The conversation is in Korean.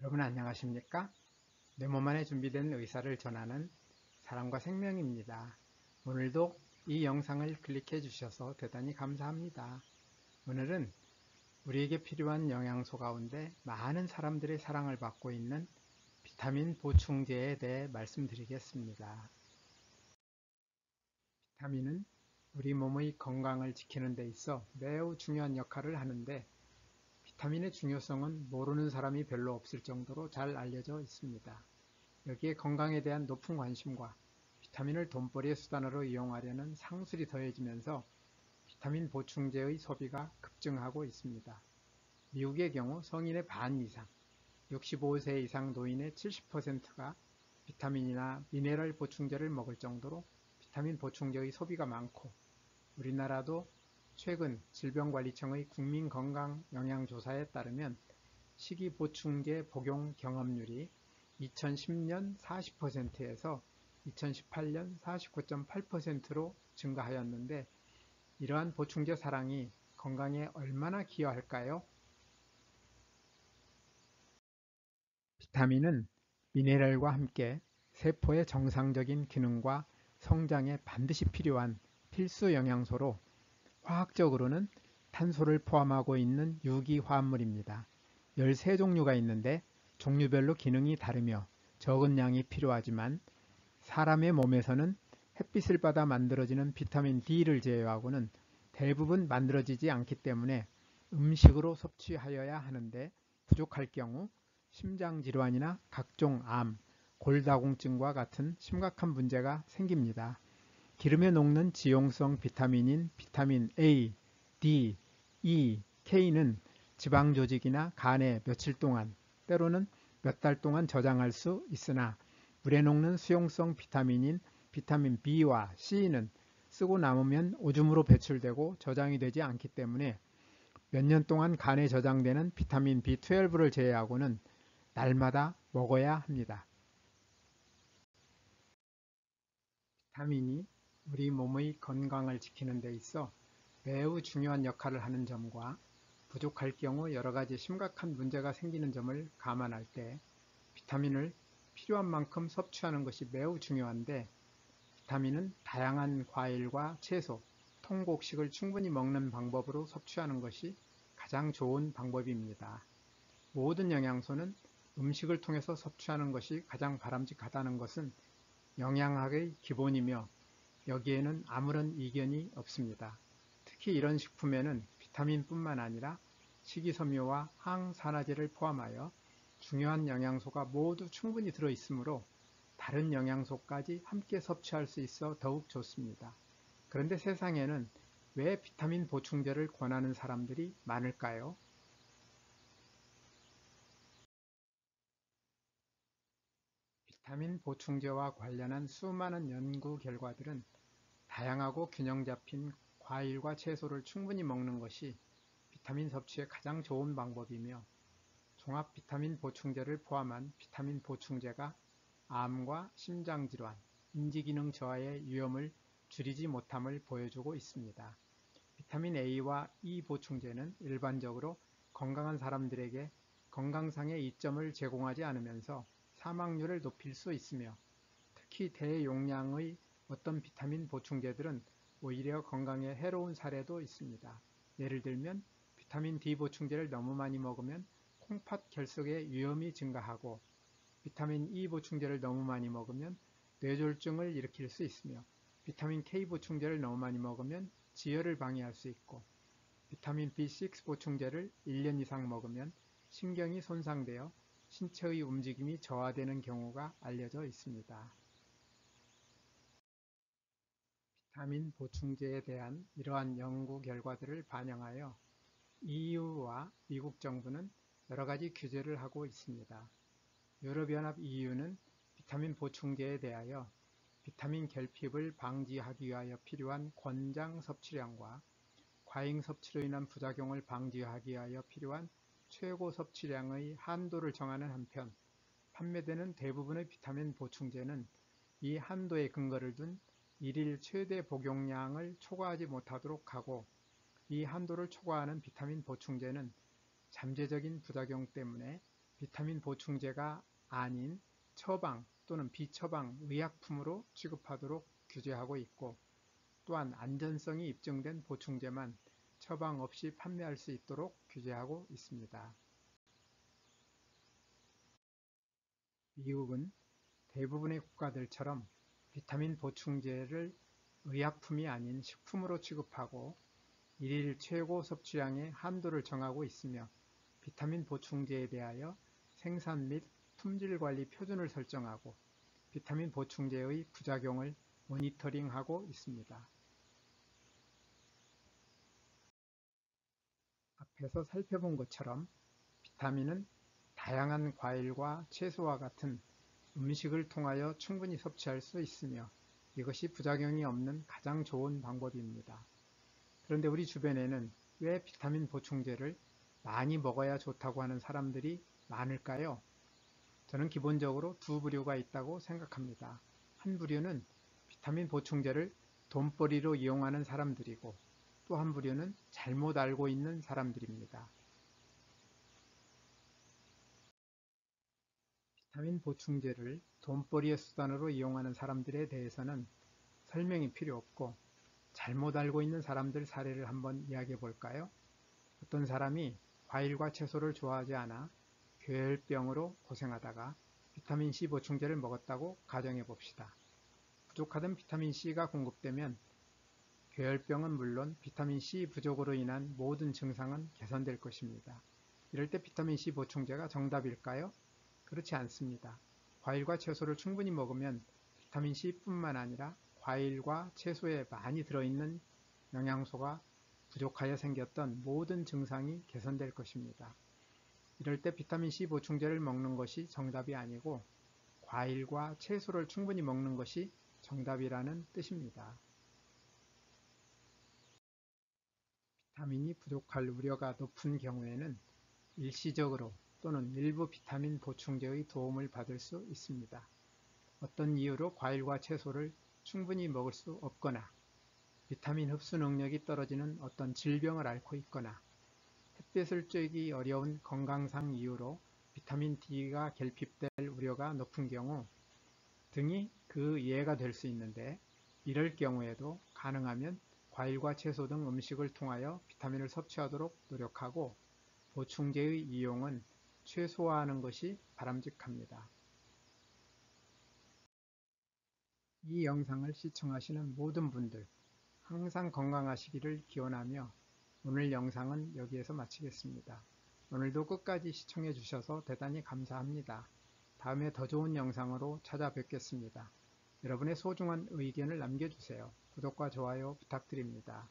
여러분 안녕하십니까? 내 몸 안에 준비된 의사를 전하는 사랑과 생명입니다. 오늘도 이 영상을 클릭해 주셔서 대단히 감사합니다. 오늘은 우리에게 필요한 영양소 가운데 많은 사람들의 사랑을 받고 있는 비타민 보충제에 대해 말씀드리겠습니다. 비타민은 우리 몸의 건강을 지키는 데 있어 매우 중요한 역할을 하는데 비타민의 중요성은 모르는 사람이 별로 없을 정도로 잘 알려져 있습니다. 여기에 건강에 대한 높은 관심과 비타민을 돈벌이의 수단으로 이용하려는 상술이 더해지면서 비타민 보충제의 소비가 급증하고 있습니다. 미국의 경우 성인의 반 이상, 65세 이상 노인의 70%가 비타민이나 미네랄 보충제를 먹을 정도로 비타민 보충제의 소비가 많고, 우리나라도 최근 질병관리청의 국민건강영양조사에 따르면 식이보충제 복용 경험률이 2010년 40%에서 2018년 49.8%로 증가하였는데, 이러한 보충제 사랑이 건강에 얼마나 기여할까요? 비타민은 미네랄과 함께 세포의 정상적인 기능과 성장에 반드시 필요한 필수 영양소로 화학적으로는 탄소를 포함하고 있는 유기화합물입니다. 13종류가 있는데 종류별로 기능이 다르며 적은 양이 필요하지만 사람의 몸에서는 햇빛을 받아 만들어지는 비타민 D를 제외하고는 대부분 만들어지지 않기 때문에 음식으로 섭취하여야 하는데, 부족할 경우 심장질환이나 각종 암, 골다공증과 같은 심각한 문제가 생깁니다. 기름에 녹는 지용성 비타민인 비타민 A, D, E, K는 지방 조직이나 간에 며칠 동안, 때로는 몇 달 동안 저장할 수 있으나, 물에 녹는 수용성 비타민인 비타민 B와 C는 쓰고 남으면 오줌으로 배출되고 저장이 되지 않기 때문에 몇 년 동안 간에 저장되는 비타민 B12를 제외하고는 날마다 먹어야 합니다. 비타민이 우리 몸의 건강을 지키는 데 있어 매우 중요한 역할을 하는 점과 부족할 경우 여러 가지 심각한 문제가 생기는 점을 감안할 때 비타민을 필요한 만큼 섭취하는 것이 매우 중요한데, 비타민은 다양한 과일과 채소, 통곡식을 충분히 먹는 방법으로 섭취하는 것이 가장 좋은 방법입니다. 모든 영양소는 음식을 통해서 섭취하는 것이 가장 바람직하다는 것은 영양학의 기본이며 여기에는 아무런 이견이 없습니다. 특히 이런 식품에는 비타민뿐만 아니라 식이섬유와 항산화제를 포함하여 중요한 영양소가 모두 충분히 들어있으므로 다른 영양소까지 함께 섭취할 수 있어 더욱 좋습니다. 그런데 세상에는 왜 비타민 보충제를 권하는 사람들이 많을까요? 비타민 보충제와 관련한 수많은 연구 결과들은 다양하고 균형 잡힌 과일과 채소를 충분히 먹는 것이 비타민 섭취에 가장 좋은 방법이며, 종합 비타민 보충제를 포함한 비타민 보충제가 암과 심장질환, 인지기능 저하의 위험을 줄이지 못함을 보여주고 있습니다. 비타민 A와 E 보충제는 일반적으로 건강한 사람들에게 건강상의 이점을 제공하지 않으면서 사망률을 높일 수 있으며, 특히 대용량의 어떤 비타민 보충제들은 오히려 건강에 해로운 사례도 있습니다. 예를 들면 비타민 D 보충제를 너무 많이 먹으면 콩팥 결석의 위험이 증가하고, 비타민 E 보충제를 너무 많이 먹으면 뇌졸중을 일으킬 수 있으며, 비타민 K 보충제를 너무 많이 먹으면 지혈을 방해할 수 있고, 비타민 B6 보충제를 1년 이상 먹으면 신경이 손상되어 신체의 움직임이 저하되는 경우가 알려져 있습니다. 비타민 보충제에 대한 이러한 연구 결과들을 반영하여 EU와 미국 정부는 여러 가지 규제를 하고 있습니다. 유럽연합 EU는 비타민 보충제에 대하여 비타민 결핍을 방지하기 위하여 필요한 권장 섭취량과 과잉 섭취로 인한 부작용을 방지하기 위하여 필요한 최고 섭취량의 한도를 정하는 한편, 판매되는 대부분의 비타민 보충제는 이 한도에 근거를 둔 일일 최대 복용량을 초과하지 못하도록 하고, 이 한도를 초과하는 비타민 보충제는 잠재적인 부작용 때문에 비타민 보충제가 아닌 처방 또는 비처방 의약품으로 취급하도록 규제하고 있고, 또한 안전성이 입증된 보충제만 처방 없이 판매할 수 있도록 규제하고 있습니다. 미국은 대부분의 국가들처럼 비타민 보충제를 의약품이 아닌 식품으로 취급하고 일일 최고 섭취량의 한도를 정하고 있으며, 비타민 보충제에 대하여 생산 및 품질 관리 표준을 설정하고 비타민 보충제의 부작용을 모니터링하고 있습니다. 앞에서 살펴본 것처럼 비타민은 다양한 과일과 채소와 같은 음식을 통하여 충분히 섭취할 수 있으며, 이것이 부작용이 없는 가장 좋은 방법입니다. 그런데 우리 주변에는 왜 비타민 보충제를 많이 먹어야 좋다고 하는 사람들이 많을까요? 저는 기본적으로 두 부류가 있다고 생각합니다. 한 부류는 비타민 보충제를 돈벌이로 이용하는 사람들이고, 또 한 부류는 잘못 알고 있는 사람들입니다. 비타민 보충제를 돈벌이의 수단으로 이용하는 사람들에 대해서는 설명이 필요 없고, 잘못 알고 있는 사람들 사례를 한번 이야기해 볼까요? 어떤 사람이 과일과 채소를 좋아하지 않아 괴혈병으로 고생하다가 비타민C 보충제를 먹었다고 가정해 봅시다. 부족하던 비타민C가 공급되면 괴혈병은 물론 비타민C 부족으로 인한 모든 증상은 개선될 것입니다. 이럴 때 비타민C 보충제가 정답일까요? 그렇지 않습니다. 과일과 채소를 충분히 먹으면 비타민C뿐만 아니라 과일과 채소에 많이 들어있는 영양소가 부족하여 생겼던 모든 증상이 개선될 것입니다. 이럴 때 비타민C 보충제를 먹는 것이 정답이 아니고 과일과 채소를 충분히 먹는 것이 정답이라는 뜻입니다. 비타민이 부족할 우려가 높은 경우에는 일시적으로 또는 일부 비타민 보충제의 도움을 받을 수 있습니다. 어떤 이유로 과일과 채소를 충분히 먹을 수 없거나, 비타민 흡수 능력이 떨어지는 어떤 질병을 앓고 있거나, 햇빛을 쬐기 어려운 건강상 이유로 비타민 D가 결핍될 우려가 높은 경우 등이 그 예가 될 수 있는데, 이럴 경우에도 가능하면 과일과 채소 등 음식을 통하여 비타민을 섭취하도록 노력하고 보충제의 이용은 최소화하는 것이 바람직합니다. 이 영상을 시청하시는 모든 분들 항상 건강하시기를 기원하며 오늘 영상은 여기에서 마치겠습니다. 오늘도 끝까지 시청해 주셔서 대단히 감사합니다. 다음에 더 좋은 영상으로 찾아뵙겠습니다. 여러분의 소중한 의견을 남겨주세요. 구독과 좋아요 부탁드립니다.